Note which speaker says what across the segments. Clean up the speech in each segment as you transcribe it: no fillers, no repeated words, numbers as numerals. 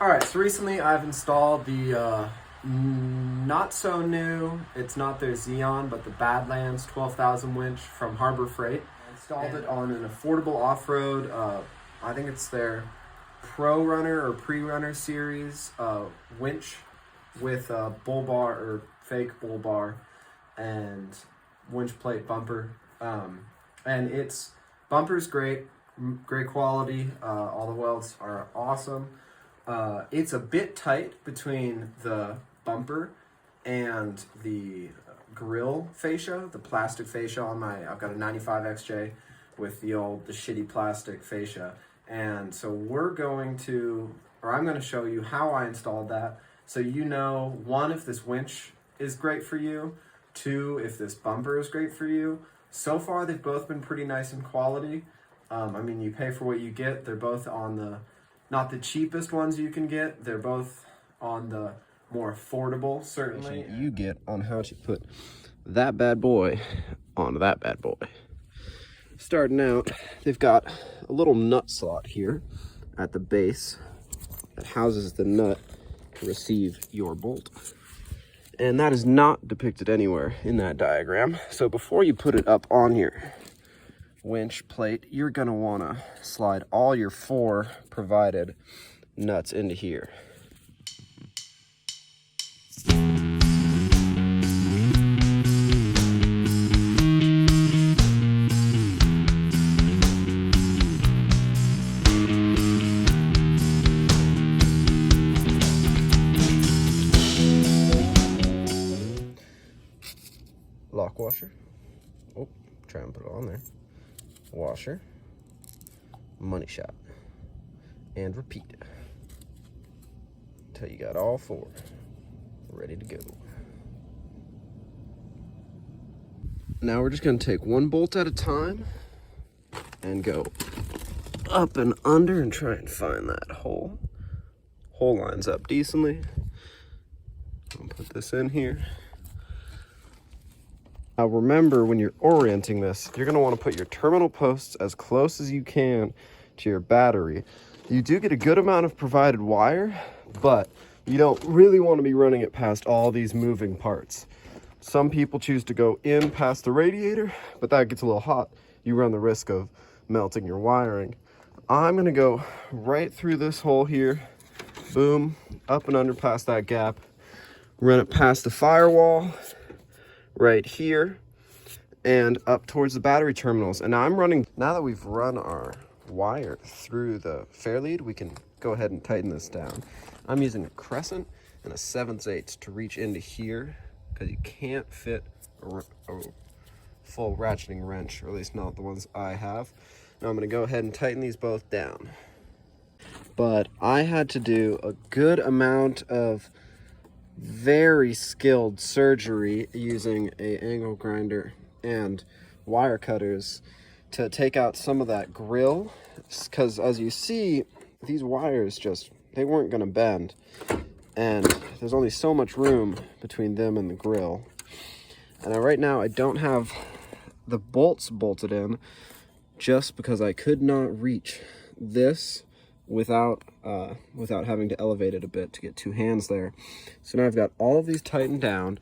Speaker 1: Alright, so recently I've installed the not so new, it's not their Xeon, but the Badlands 12,000 winch from Harbor Freight. I installed it on an Affordable Offroad, I think it's their prerunner or prerunner series winch with a bull bar or fake bull bar and winch plate bumper. And its bumper's great quality, all the welds are awesome. It's a bit tight between the bumper and the grill fascia, the plastic fascia on I've got a 95 XJ with the shitty plastic fascia. And so I'm going to show you how I installed that. So you know, one, if this winch is great for you, two, if this bumper is great for you. So far, they've both been pretty nice in quality. I mean, you pay for what you get. They're both on not the cheapest ones you can get. They're both on the more affordable, certainly.
Speaker 2: You get on how to put that bad boy onto that bad boy. Starting out, they've got a little nut slot here at the base that houses the nut to receive your bolt. And that is not depicted anywhere in that diagram. So before you put it up on your winch plate, you're gonna wanna slide all your 4 provided nuts into here. Lock washer. Oh, try and put it on there. Washer, money shot, and repeat until you got all 4 ready to go. Now we're just going to take one bolt at a time and go up and under and try and find that hole. Hole lines up decently. I'll put this in here. Now remember, when you're orienting this, you're going to want to put your terminal posts as close as you can to your battery. You do get a good amount of provided wire, but you don't really want to be running it past all these moving parts. Some people choose to go in past the radiator, but that gets a little hot. You run the risk of melting your wiring. I'm going to go right through this hole here, boom, up and under past that gap, run it past the firewall, right here, and up towards the battery terminals. And now that we've run our wire through the fair lead, we can go ahead and tighten this down. I'm using a crescent and a 7/8 to reach into here because you can't fit a full ratcheting wrench, or at least not the ones I have. Now I'm going to go ahead and tighten these both down. But I had to do a good amount of very skilled surgery using an angle grinder and wire cutters to take out some of that grill, because as you see, these wires they weren't going to bend, and there's only so much room between them and the grill. And right now I don't have the bolts bolted in just because I could not reach this without having to elevate it a bit to get 2 hands there. So now I've got all of these tightened down.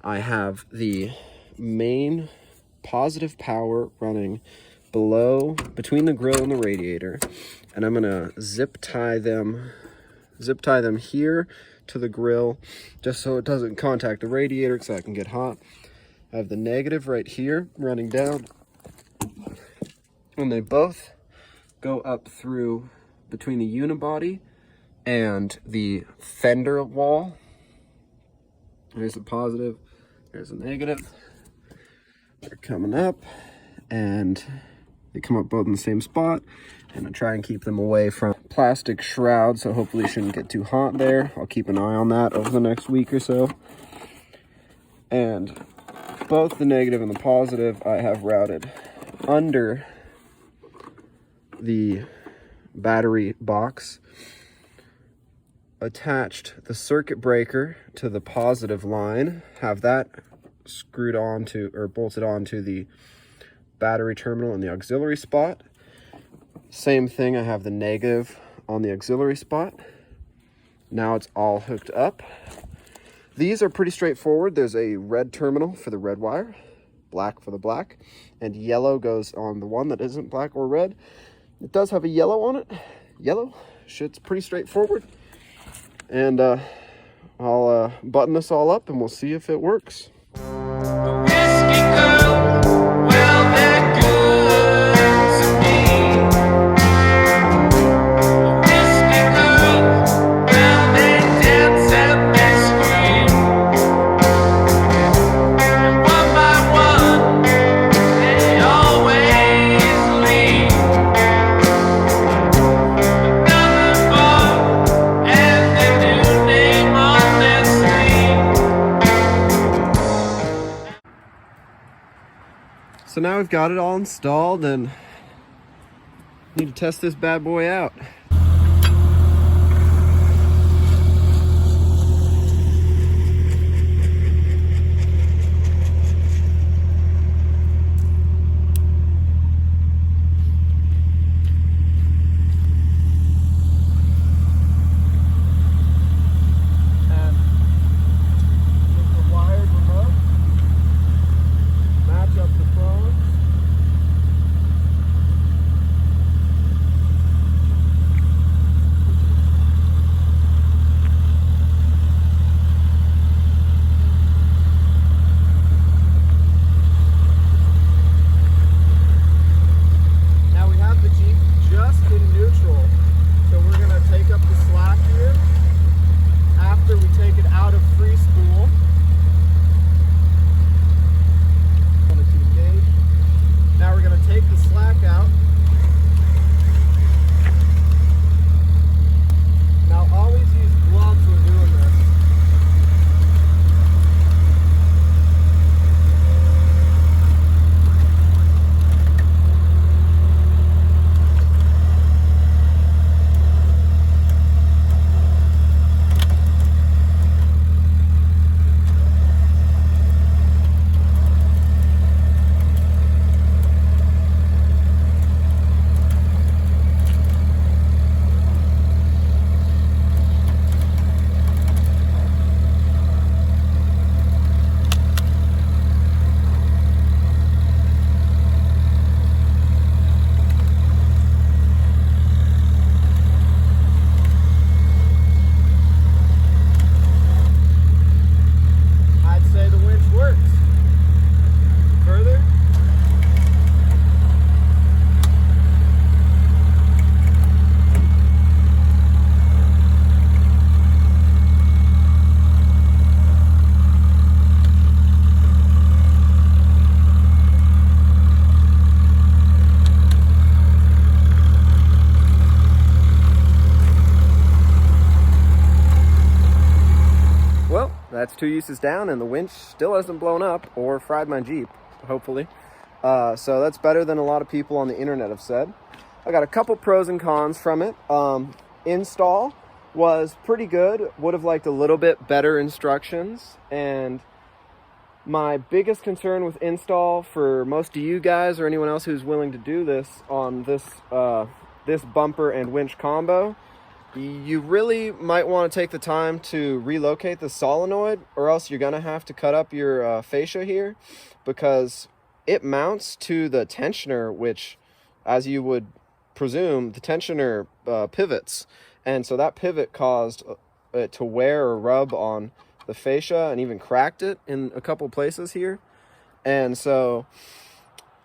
Speaker 2: I have the main positive power running between the grill and the radiator, and I'm gonna zip tie them here to the grill just so it doesn't contact the radiator because that can get hot. I have the negative right here running down, and they both go up through between the unibody and the fender wall. There's a positive, there's a negative. They're coming up, and they come up both in the same spot, and I try and keep them away from plastic shrouds, so hopefully it shouldn't get too hot there. I'll keep an eye on that over the next week or so. And both the negative and the positive I have routed under the battery box, attached the circuit breaker to the positive line, have that screwed onto or bolted onto the battery terminal in the auxiliary spot. Same thing, I have the negative on the auxiliary spot. Now it's all hooked up. These are pretty straightforward. There's a red terminal for the red wire, black for the black, and yellow goes on the one that isn't black or red. It does have a yellow on it. Yellow, shit's pretty straightforward. And I'll button this all up and we'll see if it works.
Speaker 3: Whiskey girl, well, they're good to me. Whiskey girl, well, they dance and they scream. And one by one, they always leave. Another bar and a new name on their sleeve.
Speaker 2: So now we've got it all installed and need to test this bad boy out. And with the wired remote, match up the phone. Now we have the Jeep just in neutral, so we're gonna take up the slack here after we take it out of free spool. Now we're going to take the slack out. Now always use gloves when doing this. I'd say the winch works. Further. Well, that's 2 uses down and the winch still hasn't blown up or fried my Jeep, hopefully. So that's better than a lot of people on the internet have said. I got a couple pros and cons from it. Install was pretty good. Would have liked a little bit better instructions. And my biggest concern with install for most of you guys or anyone else who's willing to do this on this, this bumper and winch combo, you really might want to take the time to relocate the solenoid, or else you're going to have to cut up your fascia here, because it mounts to the tensioner, which, as you would presume, the tensioner pivots. And so that pivot caused it to wear or rub on the fascia and even cracked it in a couple places here. And so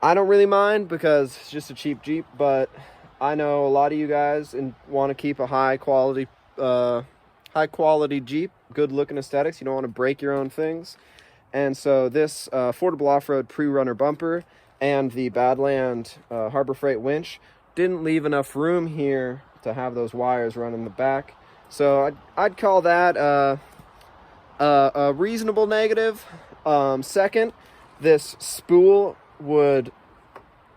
Speaker 2: I don't really mind because it's just a cheap Jeep, but I know a lot of you guys want to keep a high quality Jeep, good looking aesthetics. You don't want to break your own things. And so this Affordable Offroad prerunner bumper and the Badlands Harbor Freight winch didn't leave enough room here to have those wires run in the back. So I'd call that a reasonable negative. Second, this spool would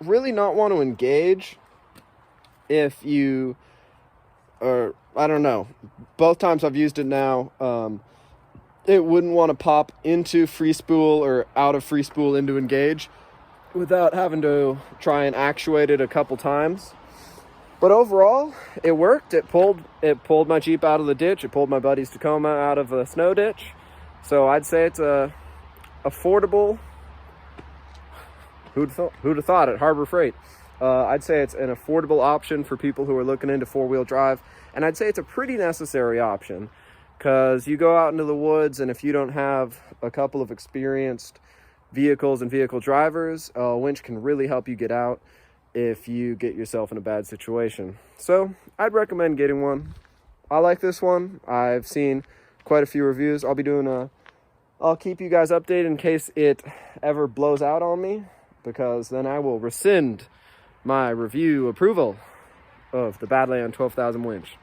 Speaker 2: really not want to engage if you, or I don't know, both times I've used it now, it wouldn't want to pop into free spool or out of free spool into engage without having to try and actuate it a couple times. But overall, it worked. It pulled my Jeep out of the ditch. It pulled my buddy's Tacoma out of a snow ditch. So I'd say it's a affordable. Who'd have thought at Harbor Freight? I'd say it's an affordable option for people who are looking into four-wheel drive, and I'd say it's a pretty necessary option, because you go out into the woods, and if you don't have a couple of experienced vehicles and vehicle drivers, a winch can really help you get out if you get yourself in a bad situation. So I'd recommend getting one. I like this one. I've seen quite a few reviews. I'll keep you guys updated in case it ever blows out on me, because then I will rescind my review approval of the Badlands 12,000 winch.